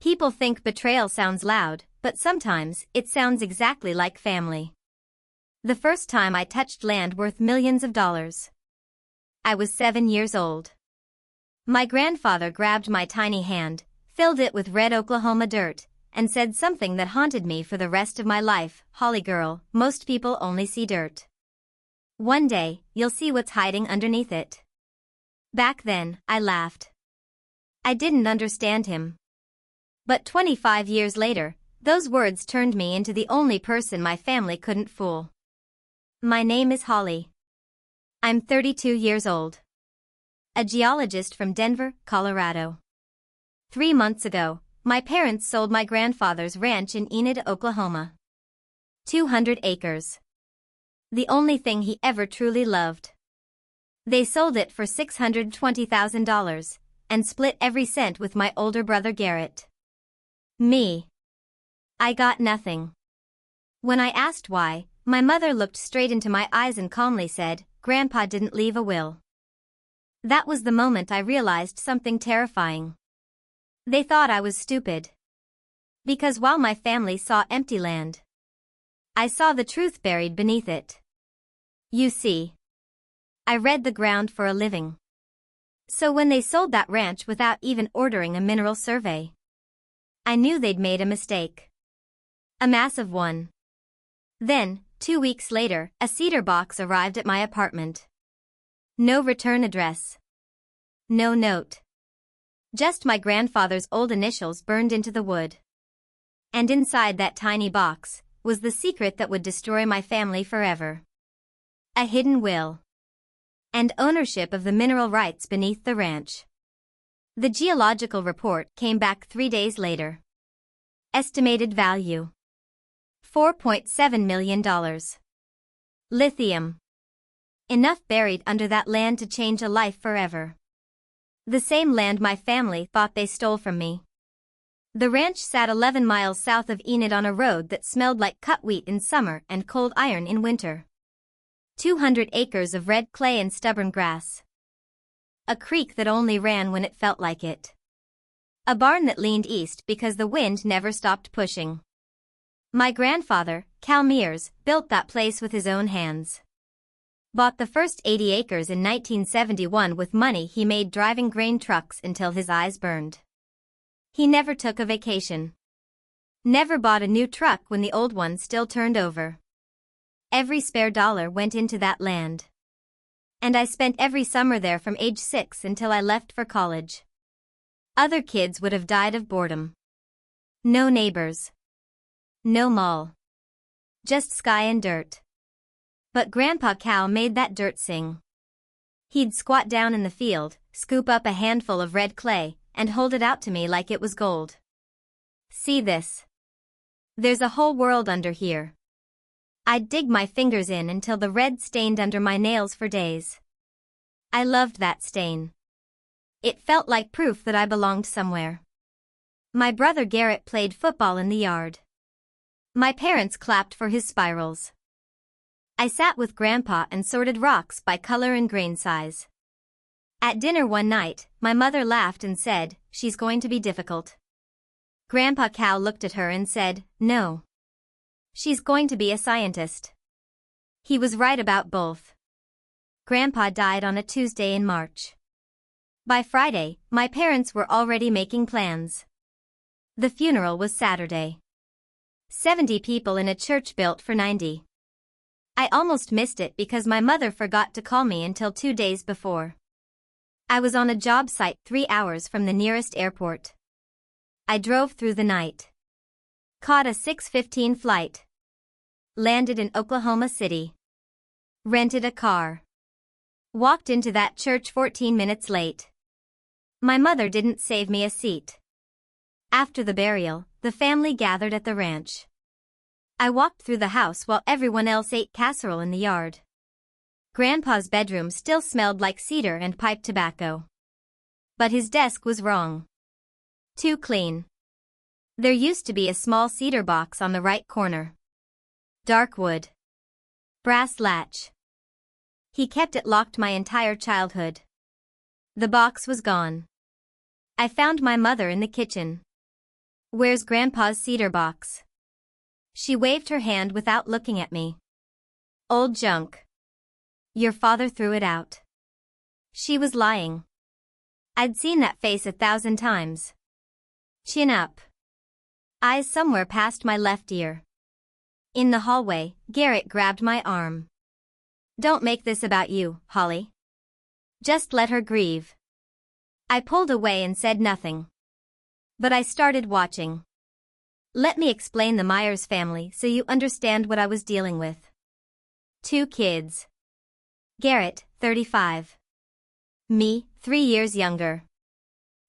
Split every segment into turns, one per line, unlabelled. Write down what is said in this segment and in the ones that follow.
People think betrayal sounds loud, but sometimes it sounds exactly like family. The first time I touched land worth millions of dollars. I was 7 years old. My grandfather grabbed my tiny hand, filled it with red Oklahoma dirt, and said something that haunted me for the rest of my life. "Holly girl, most people only see dirt. One day, you'll see what's hiding underneath it." Back then, I laughed. I didn't understand him. But 25 years later, those words turned me into the only person my family couldn't fool. My name is Holly. I'm 32 years old. A geologist from Denver, Colorado. 3 months ago, my parents sold my grandfather's ranch in Enid, Oklahoma. 200 acres. The only thing he ever truly loved. They sold it for $620,000 and split every cent with my older brother Garrett. Me. I got nothing. When I asked why, my mother looked straight into my eyes and calmly said, "Grandpa didn't leave a will." That was the moment I realized something terrifying. They thought I was stupid. Because while my family saw empty land, I saw the truth buried beneath it. You see, I read the ground for a living. So when they sold that ranch without even ordering a mineral survey, I knew they'd made a mistake. A massive one. Then, 2 weeks later, a cedar box arrived at my apartment. No return address. No note. Just my grandfather's old initials burned into the wood. And inside that tiny box was the secret that would destroy my family forever. A hidden will. And ownership of the mineral rights beneath the ranch. The geological report came back 3 days later. Estimated value: $4.7 million. Lithium. Enough buried under that land to change a life forever. The same land my family thought they stole from me. The ranch sat 11 miles south of Enid on a road that smelled like cut wheat in summer and cold iron in winter. 200 acres of red clay and stubborn grass. A creek that only ran when it felt like it. A barn that leaned east because the wind never stopped pushing. My grandfather, Cal Mears, built that place with his own hands. Bought the first 80 acres in 1971 with money he made driving grain trucks until his eyes burned. He never took a vacation. Never bought a new truck when the old one still turned over. Every spare dollar went into that land. And I spent every summer there from age 6 until I left for college. Other kids would have died of boredom. No neighbors. No mall. Just sky and dirt. But Grandpa Cal made that dirt sing. He'd squat down in the field, scoop up a handful of red clay, and hold it out to me like it was gold. "See this? There's a whole world under here." I'd dig my fingers in until the red stained under my nails for days. I loved that stain. It felt like proof that I belonged somewhere. My brother Garrett played football in the yard. My parents clapped for his spirals. I sat with Grandpa and sorted rocks by color and grain size. At dinner one night, my mother laughed and said, "She's going to be difficult." Grandpa Cal looked at her and said, "No. She's going to be a scientist." He was right about both. Grandpa died on a Tuesday in March. By Friday, my parents were already making plans. The funeral was Saturday. 70 people in a church built for 90. I almost missed it because my mother forgot to call me until 2 days before. I was on a job site 3 hours from the nearest airport. I drove through the night. Caught a 6:15 flight. Landed in Oklahoma City. Rented a car. Walked into that church 14 minutes late. My mother didn't save me a seat. After the burial, the family gathered at the ranch. I walked through the house while everyone else ate casserole in the yard. Grandpa's bedroom still smelled like cedar and pipe tobacco. But his desk was wrong. Too clean. There used to be a small cedar box on the right corner. Dark wood. Brass latch. He kept it locked my entire childhood. The box was gone. I found my mother in the kitchen. Where's Grandpa's cedar box? She waved her hand without looking at me. Old junk. Your father threw it out. She was lying. I'd seen that face 1,000 times. Chin up. Eyes somewhere past my left ear. In the hallway, Garrett grabbed my arm. Don't make this about you, Holly. Just let her grieve. I pulled away and said nothing. But I started watching. Let me explain the Myers family so you understand what I was dealing with. 2 kids. Garrett, 35. Me, 3 years younger.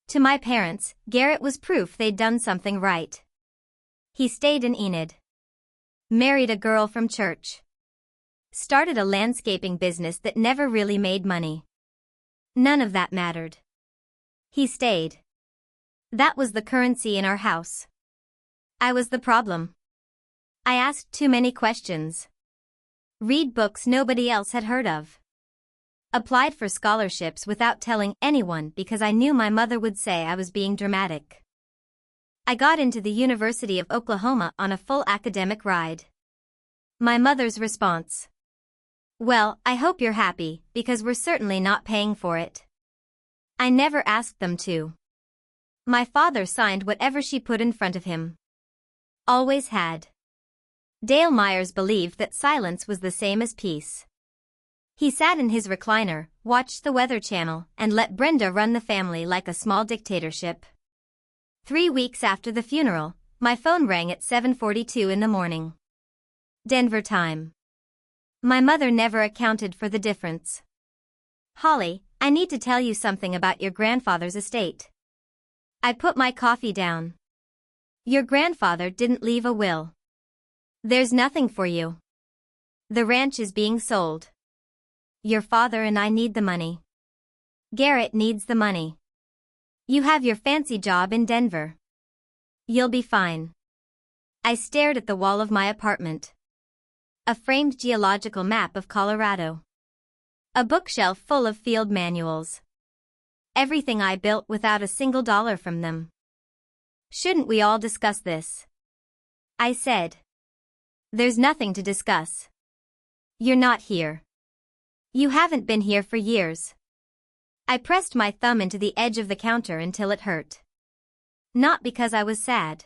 To my parents, Garrett was proof they'd done something right. He stayed in Enid. Married a girl from church. Started a landscaping business that never really made money. None of that mattered. He stayed. That was the currency in our house. I was the problem. I asked too many questions. Read books nobody else had heard of. Applied for scholarships without telling anyone because I knew my mother would say I was being dramatic. I got into the University of Oklahoma on a full academic ride. My mother's response. Well, I hope you're happy, because we're certainly not paying for it. I never asked them to. My father signed whatever she put in front of him. Always had. Dale Myers believed that silence was the same as peace. He sat in his recliner, watched the Weather Channel, and let Brenda run the family like a small dictatorship. 3 weeks after the funeral, my phone rang at 7:42 in the morning. Denver time. My mother never accounted for the difference. Holly, I need to tell you something about your grandfather's estate. I put my coffee down. Your grandfather didn't leave a will. There's nothing for you. The ranch is being sold. Your father and I need the money. Garrett needs the money. You have your fancy job in Denver. You'll be fine. I stared at the wall of my apartment. A framed geological map of Colorado. A bookshelf full of field manuals. Everything I built without a single dollar from them. Shouldn't we all discuss this? I said. There's nothing to discuss. You're not here. You haven't been here for years. I pressed my thumb into the edge of the counter until it hurt. Not because I was sad.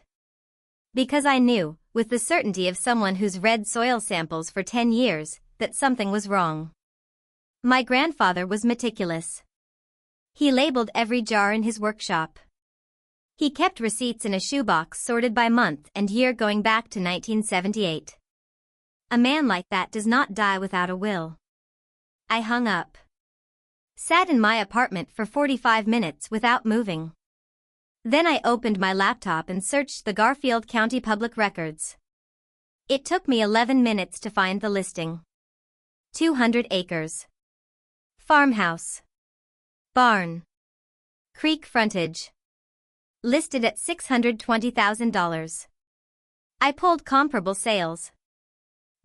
Because I knew, with the certainty of someone who's read soil samples for 10 years, that something was wrong. My grandfather was meticulous. He labeled every jar in his workshop. He kept receipts in a shoebox sorted by month and year going back to 1978. A man like that does not die without a will. I hung up. Sat in my apartment for 45 minutes without moving. Then I opened my laptop and searched the Garfield County Public Records. It took me 11 minutes to find the listing. 200 acres. Farmhouse. Barn. Creek frontage. Listed at $620,000. I pulled comparable sales.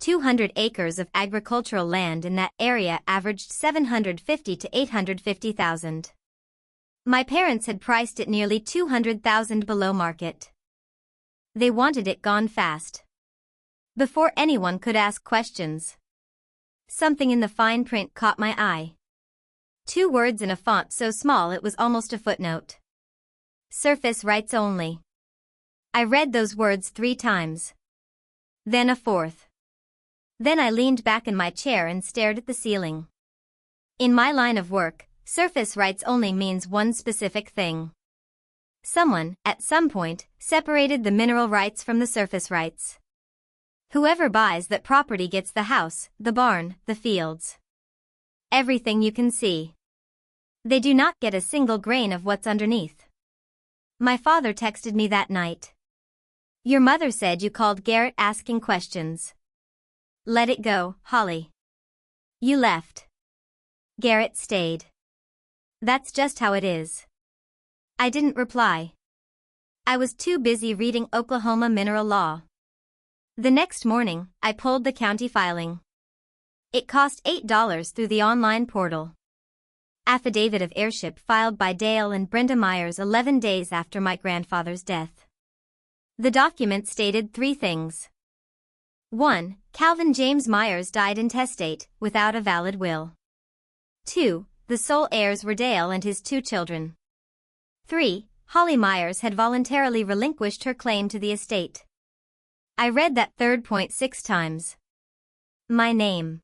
200 acres of agricultural land in that area averaged $750,000 to $850,000. My parents had priced it nearly $200,000 below market. They wanted it gone fast. Before anyone could ask questions. Something in the fine print caught my eye. 2 words in a font so small it was almost a footnote. Surface rights only. I read those words 3 times. Then a 4th. Then I leaned back in my chair and stared at the ceiling. In my line of work, surface rights only means one specific thing. Someone, at some point, separated the mineral rights from the surface rights. Whoever buys that property gets the house, the barn, the fields. Everything you can see. They do not get a single grain of what's underneath. My father texted me that night. Your mother said you called Garrett asking questions. Let it go, Holly. You left. Garrett stayed. That's just how it is. I didn't reply. I was too busy reading Oklahoma mineral law. The next morning, I pulled the county filing. It cost $8 through the online portal. Affidavit of heirship filed by Dale and Brenda Myers 11 days after my grandfather's death. The document stated three things. 1. Calvin James Myers died intestate, without a valid will. 2. The sole heirs were Dale and his 2 children. 3. Holly Myers had voluntarily relinquished her claim to the estate. I read that third point 6 times. My name.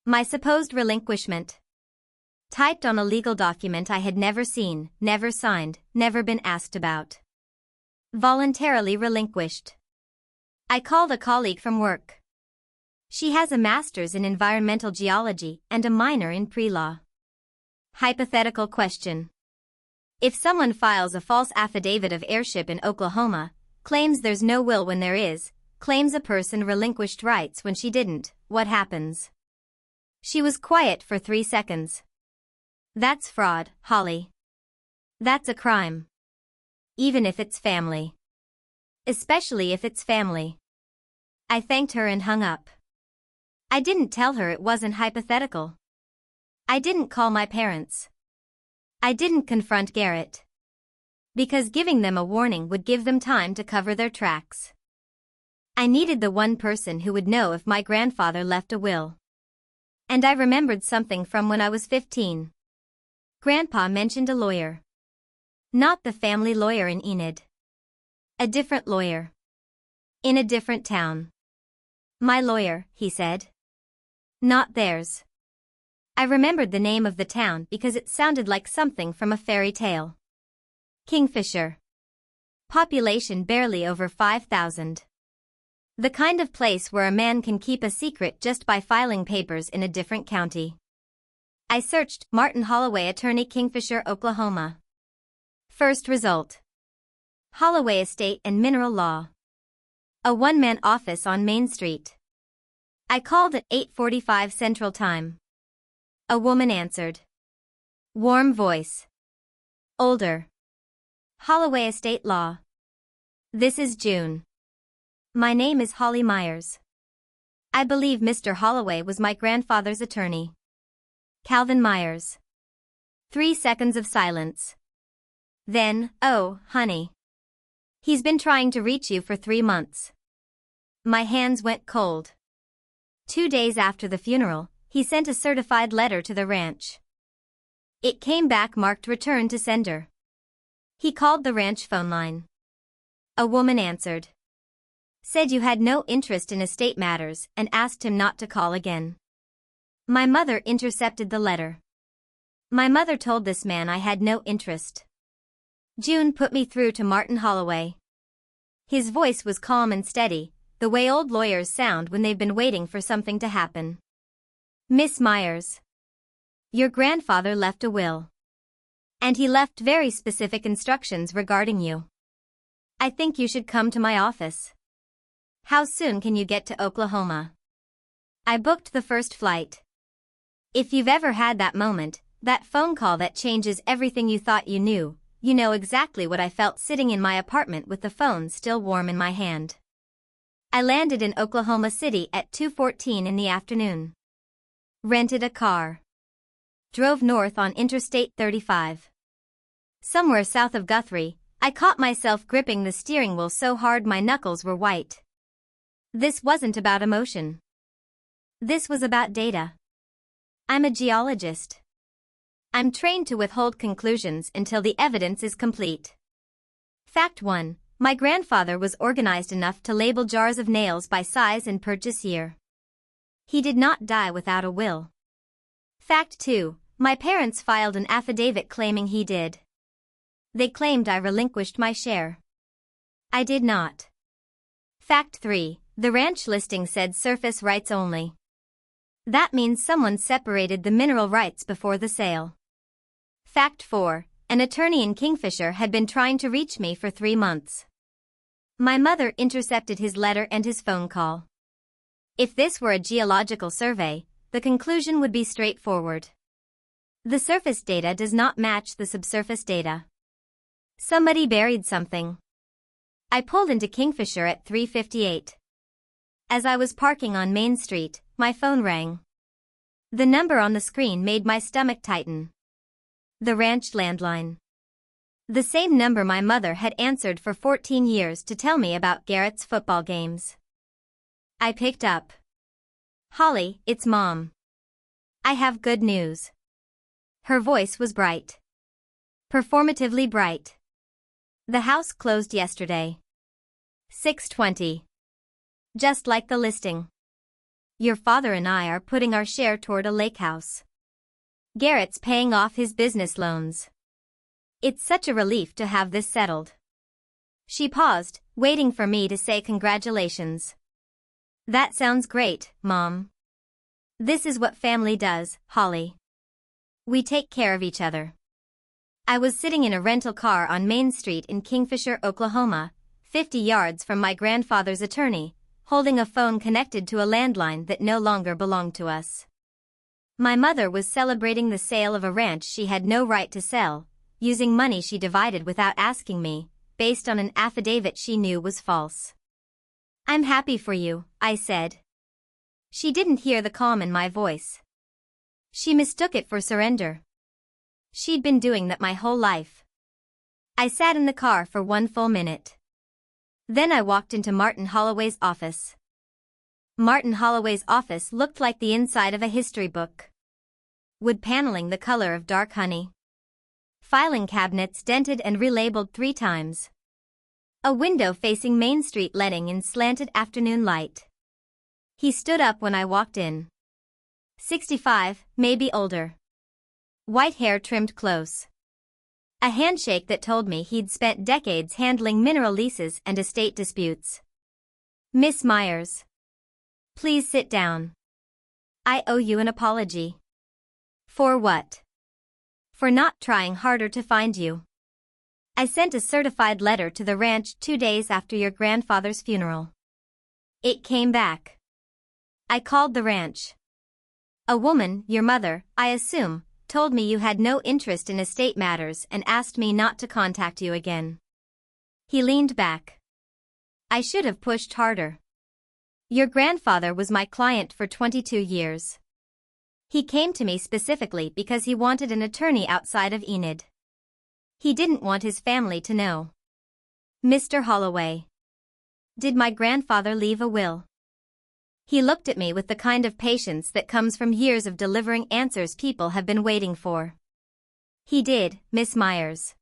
My supposed relinquishment. Typed on a legal document I had never seen, never signed, never been asked about. Voluntarily relinquished. I called a colleague from work. She has a master's in environmental geology and a minor in pre-law. Hypothetical question. If someone files a false affidavit of heirship in Oklahoma, claims there's no will when there is, claims a person relinquished rights when she didn't, what happens? She was quiet for 3 seconds. That's fraud, Holly. That's a crime. Even if it's family. Especially if it's family. I thanked her and hung up. I didn't tell her it wasn't hypothetical. I didn't call my parents. I didn't confront Garrett. Because giving them a warning would give them time to cover their tracks. I needed the one person who would know if my grandfather left a will. And I remembered something from when I was 15. Grandpa mentioned a lawyer. Not the family lawyer in Enid. A different lawyer. In a different town. My lawyer, he said. Not theirs. I remembered the name of the town because it sounded like something from a fairy tale. Kingfisher. Population barely over 5,000. The kind of place where a man can keep a secret just by filing papers in a different county. I searched Martin Holloway Attorney, Kingfisher, Oklahoma. First result. Holloway Estate and Mineral Law. A one-man office on Main Street. I called at 8:45 Central Time. A woman answered. Warm voice. Older. Holloway Estate Law. This is June. My name is Holly Myers. I believe Mr. Holloway was my grandfather's attorney. Calvin Myers. 3 seconds of silence. Then, oh, honey. He's been trying to reach you for 3 months. My hands went cold. 2 days after the funeral, he sent a certified letter to the ranch. It came back marked return to sender. He called the ranch phone line. A woman answered. Said you had no interest in estate matters and asked him not to call again. My mother intercepted the letter. My mother told this man I had no interest. June put me through to Martin Holloway. His voice was calm and steady, the way old lawyers sound when they've been waiting for something to happen. Miss Myers. Your grandfather left a will. And he left very specific instructions regarding you. I think you should come to my office. How soon can you get to Oklahoma? I booked the first flight. If you've ever had that moment, that phone call that changes everything you thought you knew, you know exactly what I felt sitting in my apartment with the phone still warm in my hand. I landed in Oklahoma City at 2:14 in the afternoon. Rented a car. Drove north on Interstate 35. Somewhere south of Guthrie, I caught myself gripping the steering wheel so hard my knuckles were white. This wasn't about emotion. This was about data. I'm a geologist. I'm trained to withhold conclusions until the evidence is complete. Fact 1. My grandfather was organized enough to label jars of nails by size and purchase year. He did not die without a will. Fact 2. My parents filed an affidavit claiming he did. They claimed I relinquished my share. I did not. Fact 3. The ranch listing said surface rights only. That means someone separated the mineral rights before the sale. Fact 4. An attorney in Kingfisher had been trying to reach me for 3 months. My mother intercepted his letter and his phone call. If this were a geological survey, the conclusion would be straightforward. The surface data does not match the subsurface data. Somebody buried something. I pulled into Kingfisher at 3:58. As I was parking on Main Street, my phone rang. The number on the screen made my stomach tighten. The ranch landline. The same number my mother had answered for 14 years to tell me about Garrett's football games. I picked up. "Holly, it's Mom. I have good news." Her voice was bright. Performatively bright. "The house closed yesterday. 6:20. Just like the listing. Your father and I are putting our share toward a lake house. Garrett's paying off his business loans. It's such a relief to have this settled." She paused, waiting for me to say congratulations. "That sounds great, Mom. This is what family does, Holly. We take care of each other." I was sitting in a rental car on Main Street in Kingfisher, Oklahoma, 50 yards from my grandfather's attorney, holding a phone connected to a landline that no longer belonged to us. My mother was celebrating the sale of a ranch she had no right to sell, using money she divided without asking me, based on an affidavit she knew was false. "I'm happy for you," I said. She didn't hear the calm in my voice. She mistook it for surrender. She'd been doing that my whole life. I sat in the car for 1 full minute. Then I walked into Martin Holloway's office. Martin Holloway's office looked like the inside of a history book. Wood paneling the color of dark honey. Filing cabinets dented and relabeled 3 times. A window facing Main Street letting in slanted afternoon light. He stood up when I walked in. 65, maybe older. White hair trimmed close. A handshake that told me he'd spent decades handling mineral leases and estate disputes. "Miss Myers. Please sit down. I owe you an apology." "For what?" "For not trying harder to find you. I sent a certified letter to the ranch 2 days after your grandfather's funeral. It came back. I called the ranch. A woman, your mother, I assume, told me you had no interest in estate matters and asked me not to contact you again." He leaned back. "I should have pushed harder. Your grandfather was my client for 22 years. He came to me specifically because he wanted an attorney outside of Enid. He didn't want his family to know." "Mr. Holloway. Did my grandfather leave a will?" He looked at me with the kind of patience that comes from years of delivering answers people have been waiting for. "He did, Miss Myers.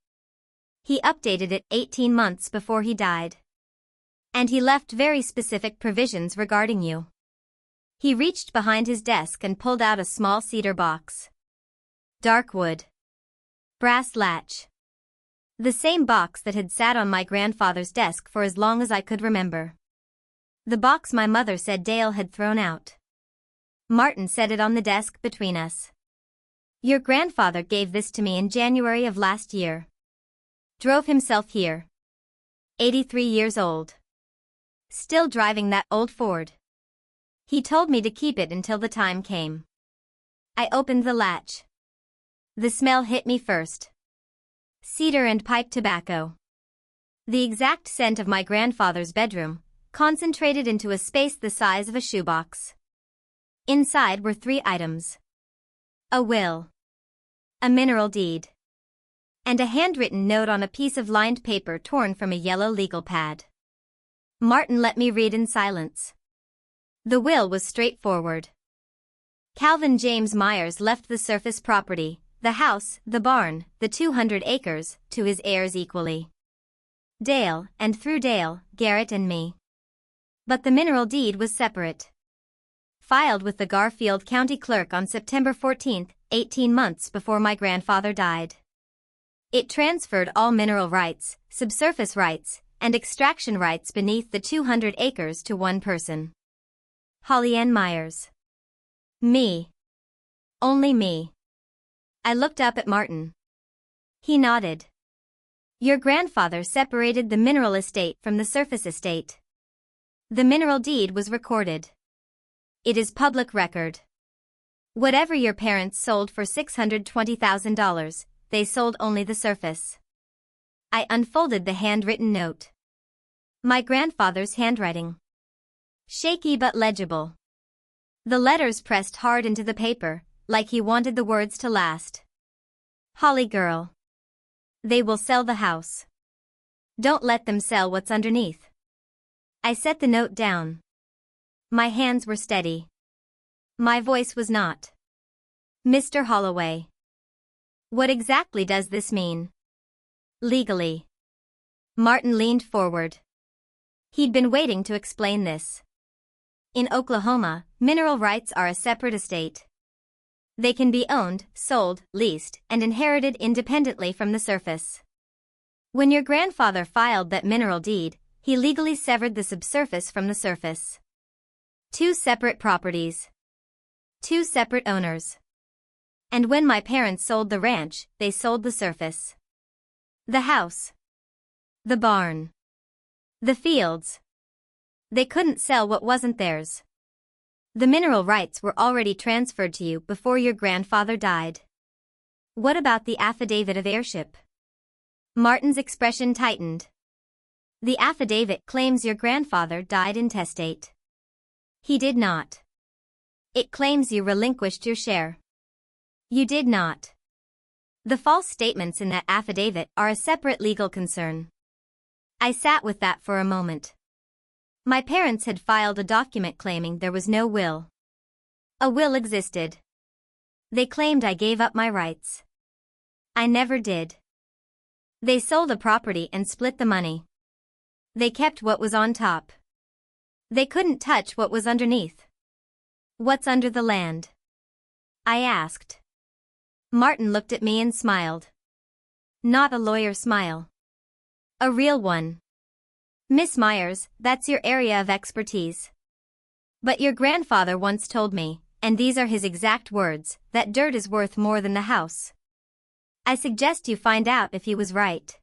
He updated it 18 months before he died. And he left very specific provisions regarding you." He reached behind his desk and pulled out a small cedar box. Dark wood. Brass latch. The same box that had sat on my grandfather's desk for as long as I could remember. The box my mother said Dale had thrown out. Martin set it on the desk between us. "Your grandfather gave this to me in January of last year. Drove himself here. 83 years old. Still driving that old Ford. He told me to keep it until the time came." I opened the latch. The smell hit me first. Cedar and pipe tobacco. The exact scent of my grandfather's bedroom, concentrated into a space the size of a shoebox. Inside were 3 items. A will. A mineral deed. And a handwritten note on a piece of lined paper torn from a yellow legal pad. Martin let me read in silence. The will was straightforward. Calvin James Myers left the surface property, the house, the barn, the 200 acres, to his heirs equally. Dale, and through Dale, Garrett and me. But the mineral deed was separate. Filed with the Garfield County Clerk on September 14, 18 months before my grandfather died. It transferred all mineral rights, subsurface rights, and extraction rights beneath the 200 acres to one person. Holly Ann Myers. Me. Only me. I looked up at Martin. He nodded. Your grandfather separated the mineral estate from the surface estate. The mineral deed was recorded. It is public record. Whatever your parents sold for $620,000, they sold only the surface. I unfolded the handwritten note. My grandfather's handwriting. Shaky but legible. The letters pressed hard into the paper, like he wanted the words to last. Holly girl. They will sell the house. Don't let them sell what's underneath. I set the note down. My hands were steady. My voice was not. Mr. Holloway. What exactly does this mean? Legally. Martin leaned forward. He'd been waiting to explain this. In Oklahoma, mineral rights are a separate estate. They can be owned, sold, leased, and inherited independently from the surface. When your grandfather filed that mineral deed, he legally severed the subsurface from the surface. Two separate properties. Two separate owners. And when my parents sold the ranch, they sold the surface. The house. The barn. The fields. They couldn't sell what wasn't theirs. The mineral rights were already transferred to you before your grandfather died. What about the affidavit of heirship? Martin's expression tightened. The affidavit claims your grandfather died intestate. He did not. It claims you relinquished your share. You did not. The false statements in that affidavit are a separate legal concern. I sat with that for a moment. My parents had filed a document claiming there was no will. A will existed. They claimed I gave up my rights. I never did. They sold a property and split the money. They kept what was on top. They couldn't touch what was underneath. What's under the land? I asked. Martin looked at me and smiled. Not a lawyer smile. A real one. Miss Myers, that's your area of expertise. But your grandfather once told me, and these are his exact words, that dirt is worth more than the house. I suggest you find out if he was right.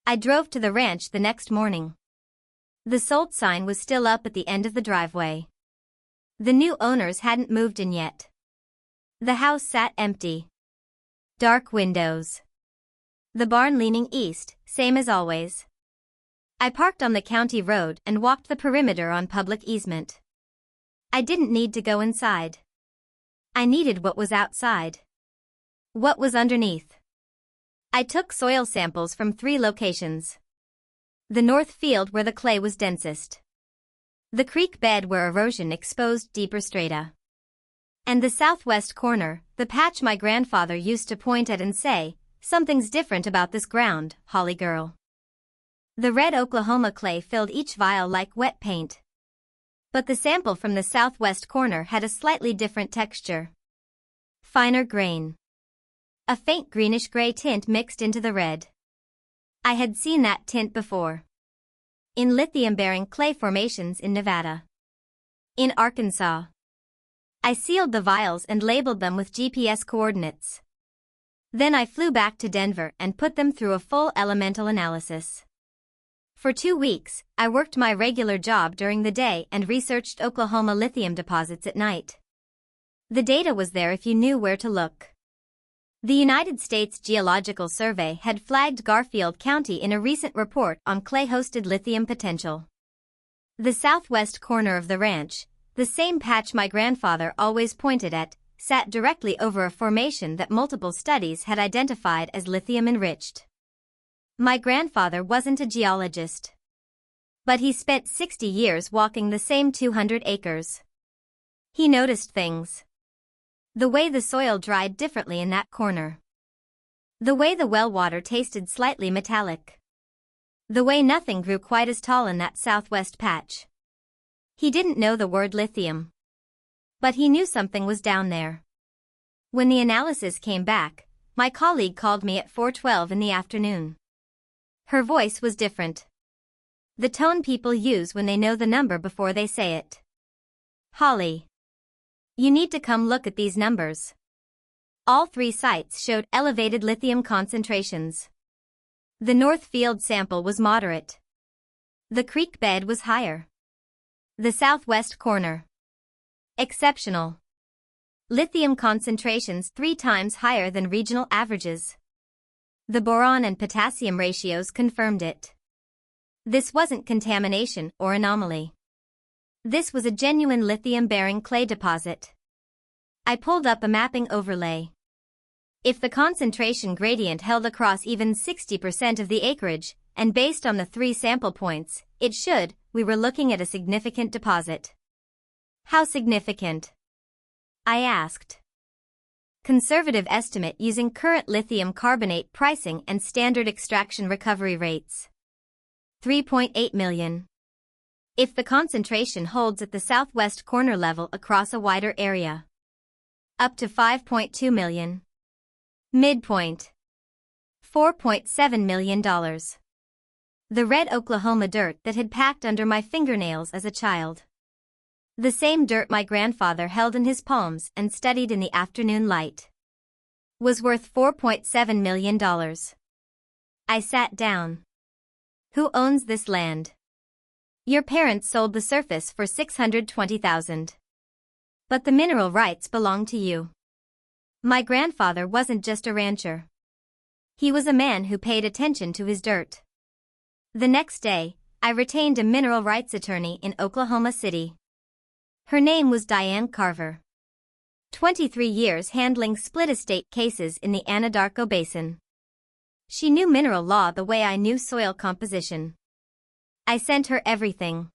I drove to the ranch the next morning. The sold sign was still up at the end of the driveway. The new owners hadn't moved in yet. The house sat empty. Dark windows. The barn leaning east, same as always. I parked on the county road and walked the perimeter on public easement. I didn't need to go inside. I needed what was outside. What was underneath? I took soil samples from 3 locations. The north field where the clay was densest. The creek bed where erosion exposed deeper strata. And the southwest corner, the patch my grandfather used to point at and say, "Something's different about this ground, Holly girl." The red Oklahoma clay filled each vial like wet paint. But the sample from the southwest corner had a slightly different texture. Finer grain. A faint greenish-gray tint mixed into the red. I had seen that tint before. In lithium-bearing clay formations in Nevada. In Arkansas. I sealed the vials and labeled them with GPS coordinates. Then I flew back to Denver and put them through a full elemental analysis. For 2 weeks, I worked my regular job during the day and researched Oklahoma lithium deposits at night. The data was there if you knew where to look. The United States Geological Survey had flagged Garfield County in a recent report on clay-hosted lithium potential. The southwest corner of the ranch, the same patch my grandfather always pointed at, sat directly over a formation that multiple studies had identified as lithium-enriched. My grandfather wasn't a geologist. But he spent 60 years walking the same 200 acres. He noticed things. The way the soil dried differently in that corner. The way the well water tasted slightly metallic. The way nothing grew quite as tall in that southwest patch. He didn't know the word lithium. But he knew something was down there. When the analysis came back, my colleague called me at 4:12 in the afternoon. Her voice was different. The tone people use when they know the number before they say it. "Holly. You need to come look at these numbers." All 3 sites showed elevated lithium concentrations. The north field sample was moderate. The creek bed was higher. The southwest corner. Exceptional. Lithium concentrations 3 times higher than regional averages. The boron and potassium ratios confirmed it. This wasn't contamination or anomaly. This was a genuine lithium-bearing clay deposit. I pulled up a mapping overlay. If the concentration gradient held across even 60% of the acreage, and based on the 3 sample points, it should, we were looking at a significant deposit. How significant? I asked. Conservative estimate using current lithium carbonate pricing and standard extraction recovery rates. 3.8 million. If the concentration holds at the southwest corner level across a wider area. Up to 5.2 million. Midpoint. $4.7 million. The red Oklahoma dirt that had packed under my fingernails as a child. The same dirt my grandfather held in his palms and studied in the afternoon light. Was worth $4.7 million. I sat down. Who owns this land? Your parents sold the surface for $620,000. But the mineral rights belong to you. My grandfather wasn't just a rancher. He was a man who paid attention to his dirt. The next day, I retained a mineral rights attorney in Oklahoma City. Her name was Diane Carver. 23 years handling split estate cases in the Anadarko Basin. She knew mineral law the way I knew soil composition. I sent her everything.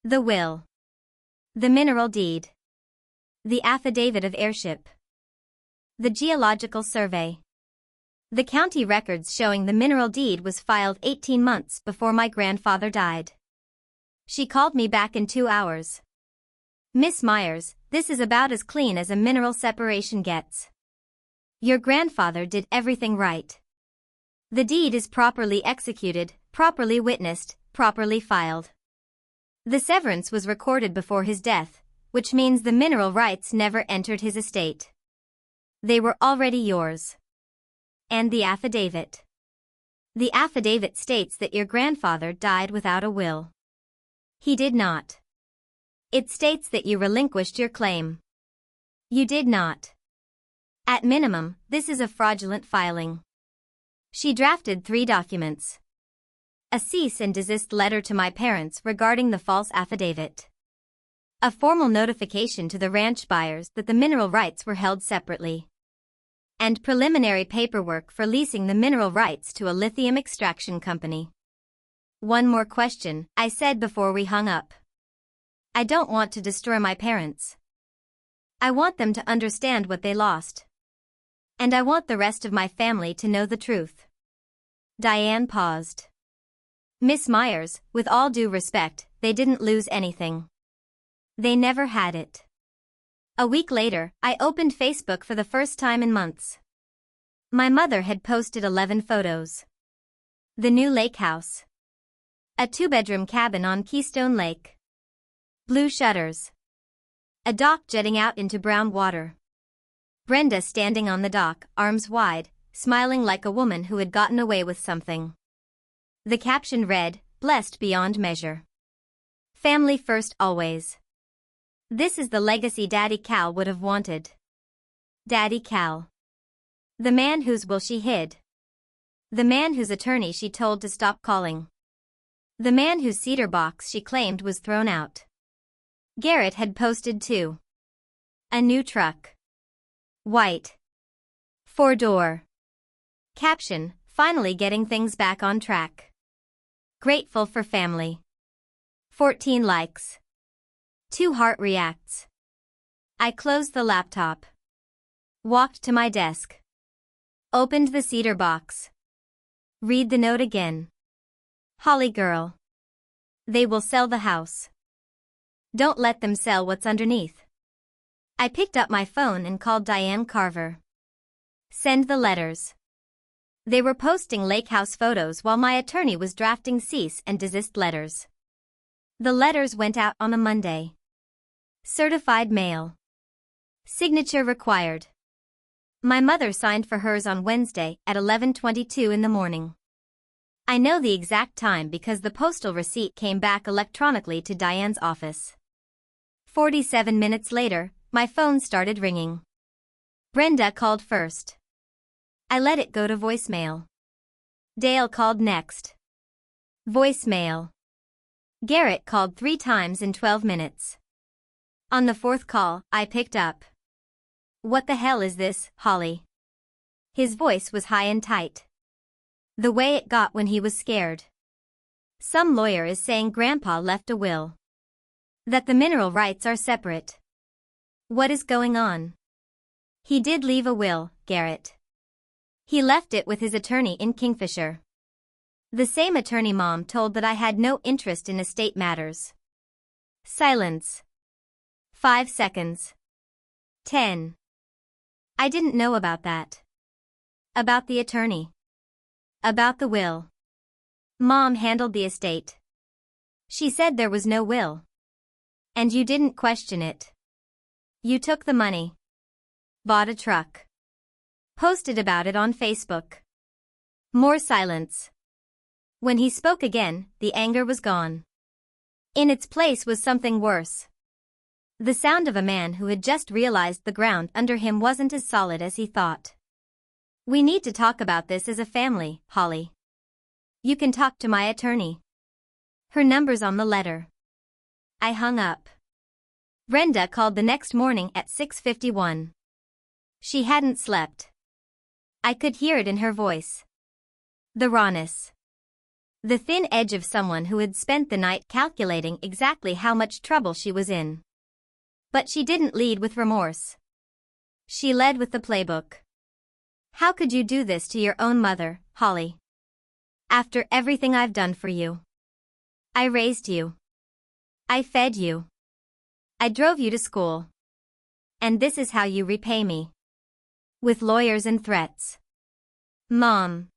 The will. The mineral deed. The affidavit of heirship. The geological survey. The county records showing the mineral deed was filed 18 months before my grandfather died. She called me back in 2 hours. Miss Myers, this is about as clean as a mineral separation gets. Your grandfather did everything right. The deed is properly executed, properly witnessed, properly filed. The severance was recorded before his death, which means the mineral rights never entered his estate. They were already yours. And the affidavit. The affidavit states that your grandfather died without a will. He did not. It states that you relinquished your claim. You did not. At minimum, this is a fraudulent filing. She drafted 3 documents. A cease and desist letter to my parents regarding the false affidavit. A formal notification to the ranch buyers that the mineral rights were held separately. And preliminary paperwork for leasing the mineral rights to a lithium extraction company. One more question, I said before we hung up. I don't want to destroy my parents. I want them to understand what they lost. And I want the rest of my family to know the truth. Diane paused. Miss Myers, with all due respect, they didn't lose anything. They never had it. A week later, I opened Facebook for the first time in months. My mother had posted 11 photos. The new lake house. A 2-bedroom cabin on Keystone Lake. Blue shutters. A dock jetting out into brown water. Brenda standing on the dock, arms wide, smiling like a woman who had gotten away with something. The caption read, "Blessed beyond measure. Family first always. This is the legacy Daddy Cal would have wanted." Daddy Cal. The man whose will she hid. The man whose attorney she told to stop calling. The man whose cedar box she claimed was thrown out. Garrett had posted too. A new truck. White. 4-door. Caption, finally getting things back on track. Grateful for family. 14 likes. 2 heart reacts. I closed the laptop. Walked to my desk. Opened the cedar box. Read the note again. Holly girl. They will sell the house. Don't let them sell what's underneath. I picked up my phone and called Diane Carver. Send the letters. They were posting lake house photos while my attorney was drafting cease and desist letters. The letters went out on a Monday. Certified mail. Signature required. My mother signed for hers on Wednesday at 11:22 in the morning. I know the exact time because the postal receipt came back electronically to Diane's office. 47 minutes later, my phone started ringing. Brenda called first. I let it go to voicemail. Dale called next. Voicemail. Garrett called 3 times in 12 minutes. On the 4th call, I picked up. What the hell is this, Holly? His voice was high and tight. The way it got when he was scared. Some lawyer is saying Grandpa left a will. That the mineral rights are separate. What is going on? He did leave a will, Garrett. He left it with his attorney in Kingfisher. The same attorney Mom told that I had no interest in estate matters. Silence. 5 seconds. 10. I didn't know about that. About the attorney. About the will. Mom handled the estate. She said there was no will. And you didn't question it. You took the money. Bought a truck. Posted about it on Facebook. More silence. When he spoke again, the anger was gone. In its place was something worse. The sound of a man who had just realized the ground under him wasn't as solid as he thought. We need to talk about this as a family, Holly. You can talk to my attorney. Her number's on the letter. I hung up. Brenda called the next morning at 6:51. She hadn't slept. I could hear it in her voice. The rawness. The thin edge of someone who had spent the night calculating exactly how much trouble she was in. But she didn't lead with remorse. She led with the playbook. How could you do this to your own mother, Holly? After everything I've done for you. I raised you. I fed you. I drove you to school. And this is how you repay me. With lawyers and threats. Mom.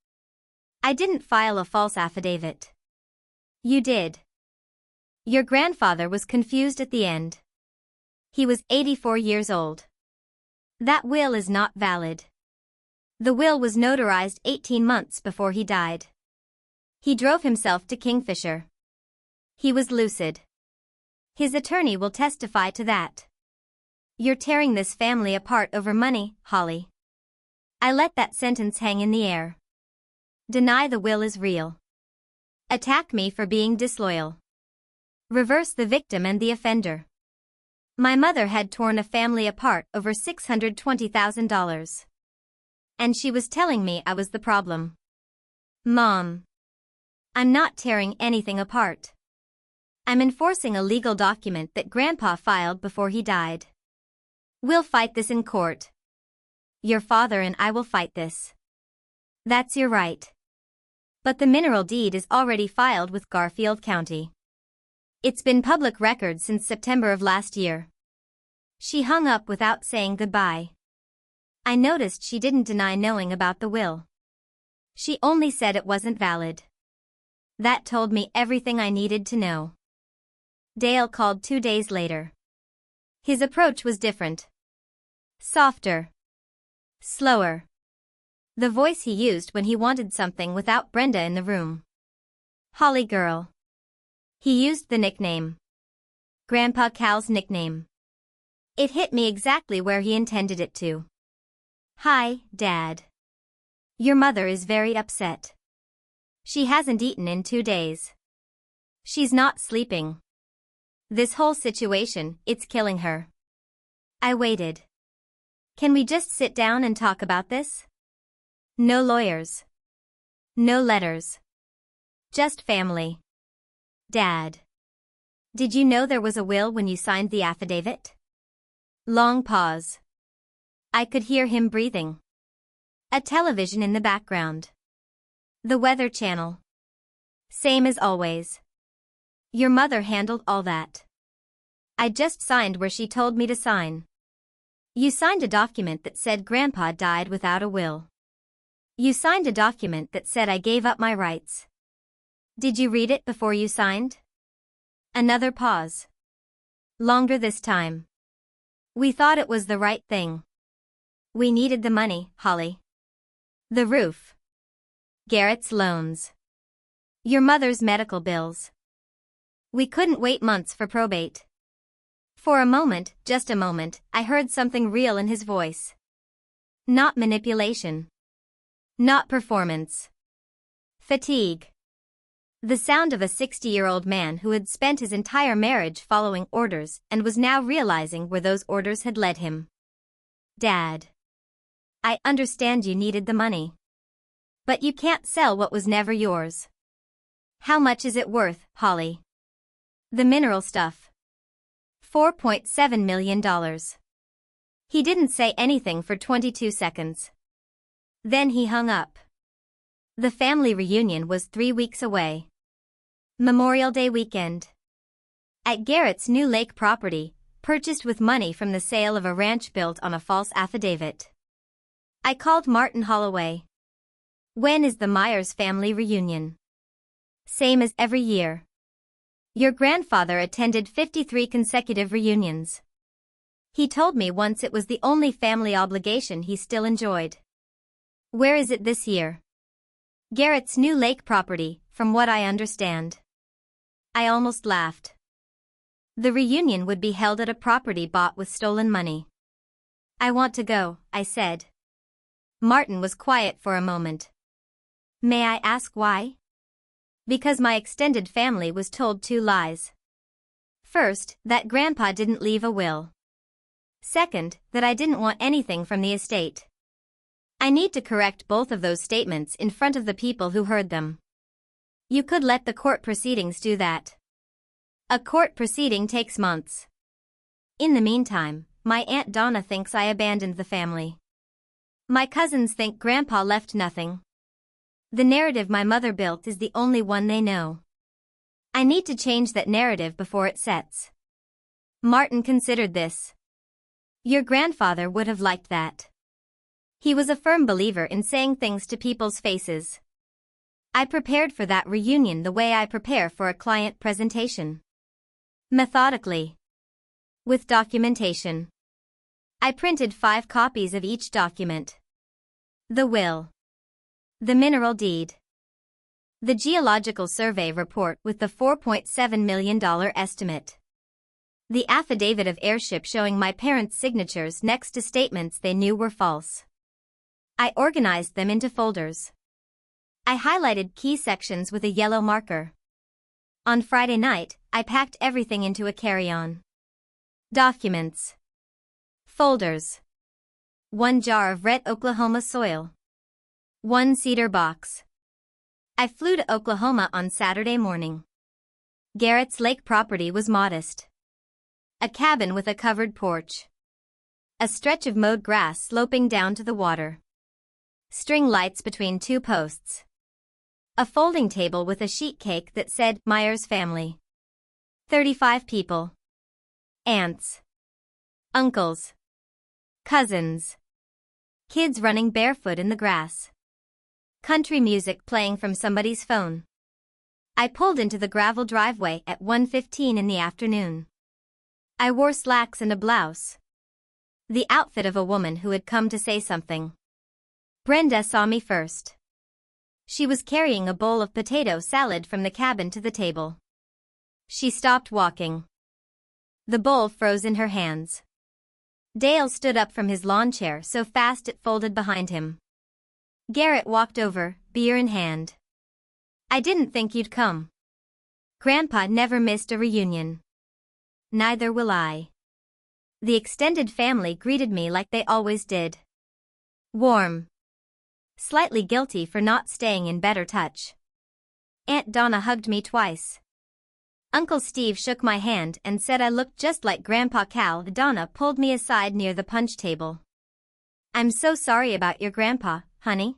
I didn't file a false affidavit. You did. Your grandfather was confused at the end. He was 84 years old. That will is not valid. The will was notarized 18 months before he died. He drove himself to Kingfisher. He was lucid. His attorney will testify to that. You're tearing this family apart over money, Holly. I let that sentence hang in the air. Deny the will is real. Attack me for being disloyal. Reverse the victim and the offender. My mother had torn a family apart over $620,000. And she was telling me I was the problem. Mom. I'm not tearing anything apart. I'm enforcing a legal document that Grandpa filed before he died. We'll fight this in court. Your father and I will fight this. That's your right. But the mineral deed is already filed with Garfield County. It's been public record since September of last year. She hung up without saying goodbye. I noticed she didn't deny knowing about the will. She only said it wasn't valid. That told me everything I needed to know. Dale called 2 days later. His approach was different. Softer. Slower. The voice he used when he wanted something without Brenda in the room. Holly girl. He used the nickname. Grandpa Cal's nickname. It hit me exactly where he intended it to. Hi, Dad. Your mother is very upset. She hasn't eaten in 2 days. She's not sleeping. This whole situation, it's killing her. I waited. Can we just sit down and talk about this? No lawyers. No letters. Just family. Dad. Did you know there was a will when you signed the affidavit? Long pause. I could hear him breathing. A television in the background. The Weather Channel. Same as always. Your mother handled all that. I just signed where she told me to sign. You signed a document that said Grandpa died without a will. You signed a document that said I gave up my rights. Did you read it before you signed? Another pause. Longer this time. We thought it was the right thing. We needed the money, Holly. The roof. Garrett's loans. Your mother's medical bills. We couldn't wait months for probate. For a moment, just a moment, I heard something real in his voice. Not manipulation. Not performance. Fatigue. The sound of a 60-year-old man who had spent his entire marriage following orders and was now realizing where those orders had led him. Dad. I understand you needed the money. But you can't sell what was never yours. How much is it worth, Holly? The mineral stuff. $4.7 million. He didn't say anything for 22 seconds. Then he hung up. The family reunion was 3 weeks away. Memorial Day weekend. At Garrett's new lake property, purchased with money from the sale of a ranch built on a false affidavit. I called Martin Holloway. When is the Myers family reunion? Same as every year. Your grandfather attended 53 consecutive reunions. He told me once it was the only family obligation he still enjoyed. Where is it this year? Garrett's new lake property, from what I understand. I almost laughed. The reunion would be held at a property bought with stolen money. I want to go, I said. Martin was quiet for a moment. May I ask why? Because my extended family was told 2 lies. First, that Grandpa didn't leave a will. Second, that I didn't want anything from the estate. I need to correct both of those statements in front of the people who heard them. You could let the court proceedings do that. A court proceeding takes months. In the meantime, my Aunt Donna thinks I abandoned the family. My cousins think Grandpa left nothing. The narrative my mother built is the only one they know. I need to change that narrative before it sets. Martin considered this. Your grandfather would have liked that. He was a firm believer in saying things to people's faces. I prepared for that reunion the way I prepare for a client presentation. Methodically. With documentation. I printed 5 copies of each document. The will. The mineral deed. The geological survey report with the $4.7 million estimate. The affidavit of heirship showing my parents' signatures next to statements they knew were false. I organized them into folders. I highlighted key sections with a yellow marker. On Friday night, I packed everything into a carry-on. Documents. Folders. 1 jar of red Oklahoma soil. 1 cedar box. I flew to Oklahoma on Saturday morning. Garrett's lake property was modest. A cabin with a covered porch. A stretch of mowed grass sloping down to the water. String lights between 2 posts. A folding table with a sheet cake that said Myers family. 35 people. Aunts. Uncles. Cousins. Kids running barefoot in the grass. Country music playing from somebody's phone. I pulled into the gravel driveway at 1:15 in the afternoon. I wore slacks and a blouse. The outfit of a woman who had come to say something. Brenda saw me first. She was carrying a bowl of potato salad from the cabin to the table. She stopped walking. The bowl froze in her hands. Dale stood up from his lawn chair so fast it folded behind him. Garrett walked over, beer in hand. I didn't think you'd come. Grandpa never missed a reunion. Neither will I. The extended family greeted me like they always did. Warm. Slightly guilty for not staying in better touch. Aunt Donna hugged me twice. Uncle Steve shook my hand and said I looked just like Grandpa Cal. Donna pulled me aside near the punch table. I'm so sorry about your grandpa, honey.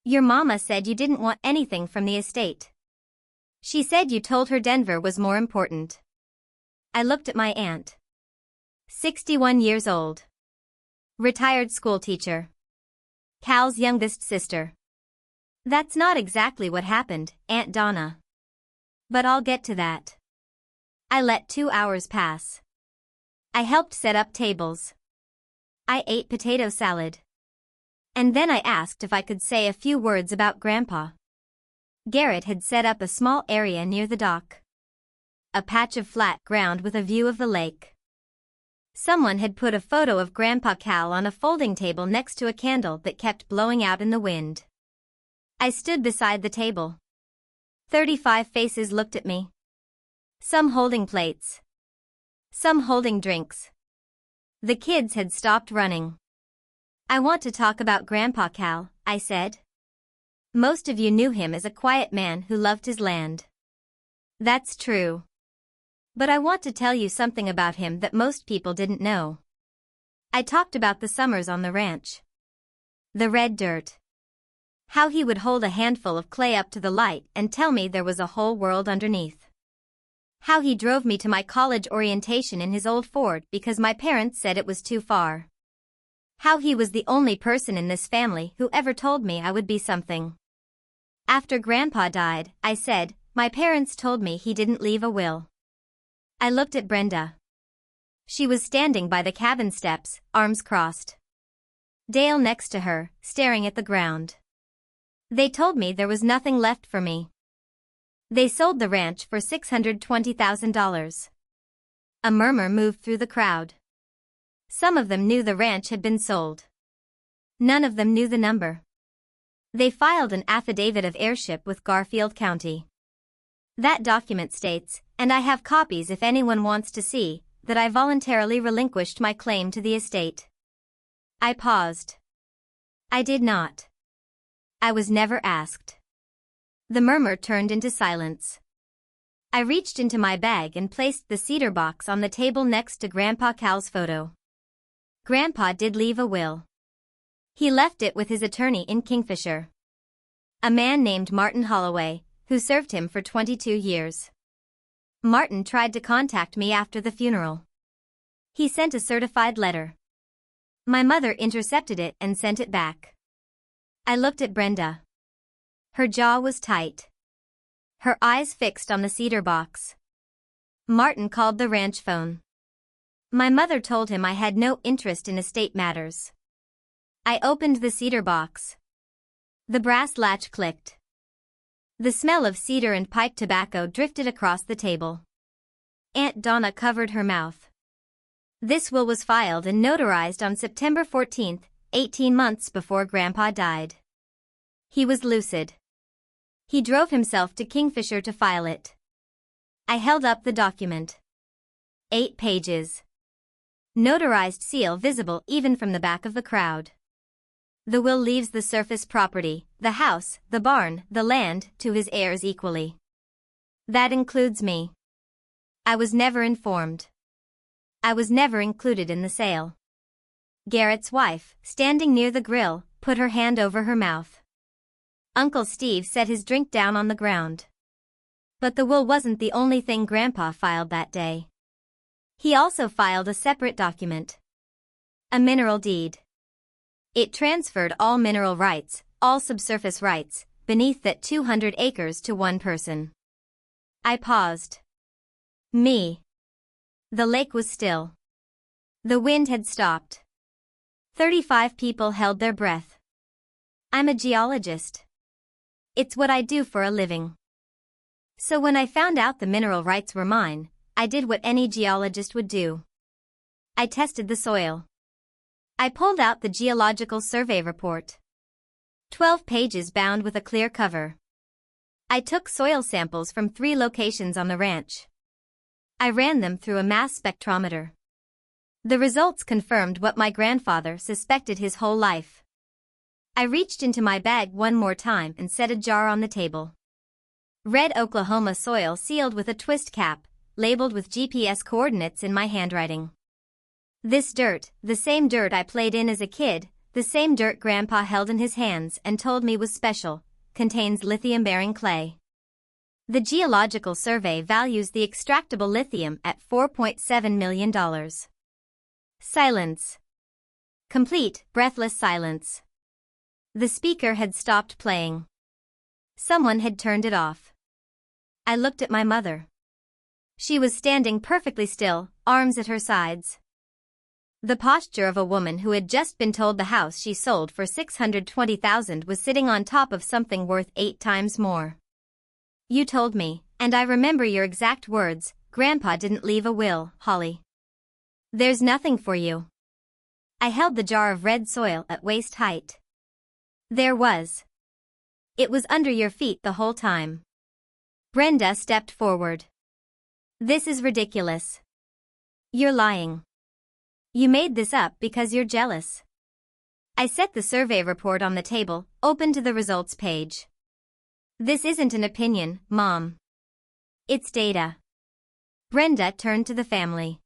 Your mama said you didn't want anything from the estate. She said you told her Denver was more important. I looked at my aunt. 61 years old. Retired schoolteacher. Cal's youngest sister. That's not exactly what happened, Aunt Donna. But I'll get to that. I let 2 hours pass. I helped set up tables. I ate potato salad. And then I asked if I could say a few words about Grandpa. Garrett had set up a small area near the dock. A patch of flat ground with a view of the lake. Someone had put a photo of Grandpa Cal on a folding table next to a candle that kept blowing out in the wind. I stood beside the table. 35 faces looked at me. Some holding plates. Some holding drinks. The kids had stopped running. I want to talk about Grandpa Cal, I said. Most of you knew him as a quiet man who loved his land. That's true. But I want to tell you something about him that most people didn't know. I talked about the summers on the ranch. The red dirt. How he would hold a handful of clay up to the light and tell me there was a whole world underneath. How he drove me to my college orientation in his old Ford because my parents said it was too far. How he was the only person in this family who ever told me I would be something. After Grandpa died, I said, my parents told me he didn't leave a will. I looked at Brenda. She was standing by the cabin steps, arms crossed. Dale next to her, staring at the ground. They told me there was nothing left for me. They sold the ranch for $620,000. A murmur moved through the crowd. Some of them knew the ranch had been sold. None of them knew the number. They filed an affidavit of heirship with Garfield County. That document states, and I have copies if anyone wants to see, that I voluntarily relinquished my claim to the estate. I paused. I did not. I was never asked. The murmur turned into silence. I reached into my bag and placed the cedar box on the table next to Grandpa Cal's photo. Grandpa did leave a will. He left it with his attorney in Kingfisher. A man named Martin Holloway, who served him for 22 years. Martin tried to contact me after the funeral. He sent a certified letter. My mother intercepted it and sent it back. I looked at Brenda. Her jaw was tight. Her eyes fixed on the cedar box. Martin called the ranch phone. My mother told him I had no interest in estate matters. I opened the cedar box. The brass latch clicked. The smell of cedar and pipe tobacco drifted across the table. Aunt Donna covered her mouth. This will was filed and notarized on September 14, 18 months before Grandpa died. He was lucid. He drove himself to Kingfisher to file it. I held up the document. 8 pages. Notarized seal visible even from the back of the crowd. The will leaves the surface property, the house, the barn, the land, to his heirs equally. That includes me. I was never informed. I was never included in the sale. Garrett's wife, standing near the grill, put her hand over her mouth. Uncle Steve set his drink down on the ground. But the will wasn't the only thing Grandpa filed that day. He also filed a separate document. A mineral deed. It transferred all mineral rights, all subsurface rights, beneath that 200 acres to one person. I paused. Me. The lake was still. The wind had stopped. 35 people held their breath. I'm a geologist. It's what I do for a living. So when I found out the mineral rights were mine, I did what any geologist would do. I tested the soil. I pulled out the geological survey report. 12 pages bound with a clear cover. I took soil samples from 3 locations on the ranch. I ran them through a mass spectrometer. The results confirmed what my grandfather suspected his whole life. I reached into my bag one more time and set a jar on the table. Red Oklahoma soil sealed with a twist cap, labeled with GPS coordinates in my handwriting. This dirt, the same dirt I played in as a kid, the same dirt Grandpa held in his hands and told me was special, contains lithium-bearing clay. The Geological Survey values the extractable lithium at $4.7 million. Silence. Complete, breathless silence. The speaker had stopped playing. Someone had turned it off. I looked at my mother. She was standing perfectly still, arms at her sides. The posture of a woman who had just been told the house she sold for $620,000 was sitting on top of something worth 8 times more. You told me, and I remember your exact words, Grandpa didn't leave a will, Holly. There's nothing for you. I held the jar of red soil at waist height. There was. It was under your feet the whole time. Brenda stepped forward. This is ridiculous. You're lying. You made this up because you're jealous. I set the survey report on the table, open to the results page. This isn't an opinion, Mom. It's data. Brenda turned to the family.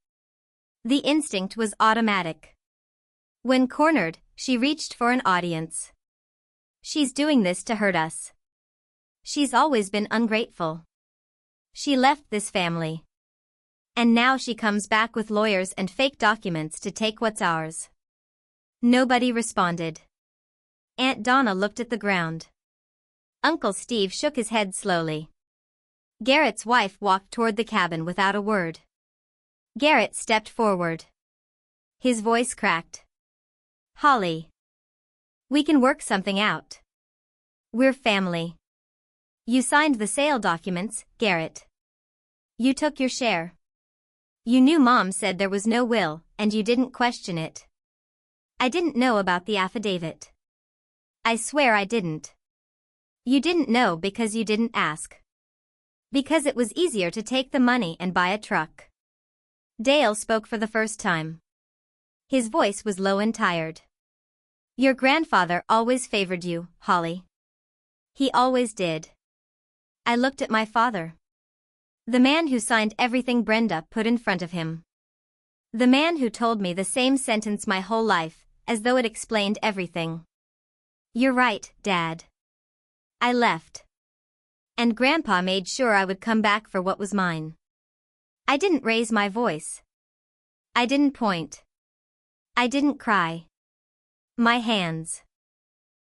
The instinct was automatic. When cornered, she reached for an audience. She's doing this to hurt us. She's always been ungrateful. She left this family. And now she comes back with lawyers and fake documents to take what's ours. Nobody responded. Aunt Donna looked at the ground. Uncle Steve shook his head slowly. Garrett's wife walked toward the cabin without a word. Garrett stepped forward. His voice cracked. Holly. We can work something out. We're family. You signed the sale documents, Garrett. You took your share. You knew Mom said there was no will, and you didn't question it. I didn't know about the affidavit. I swear I didn't. You didn't know because you didn't ask. Because it was easier to take the money and buy a truck. Dale spoke for the first time. His voice was low and tired. Your grandfather always favored you, Holly. He always did. I looked at my father. The man who signed everything Brenda put in front of him. The man who told me the same sentence my whole life, as though it explained everything. You're right, Dad. I left. And Grandpa made sure I would come back for what was mine. I didn't raise my voice. I didn't point. I didn't cry. My hands.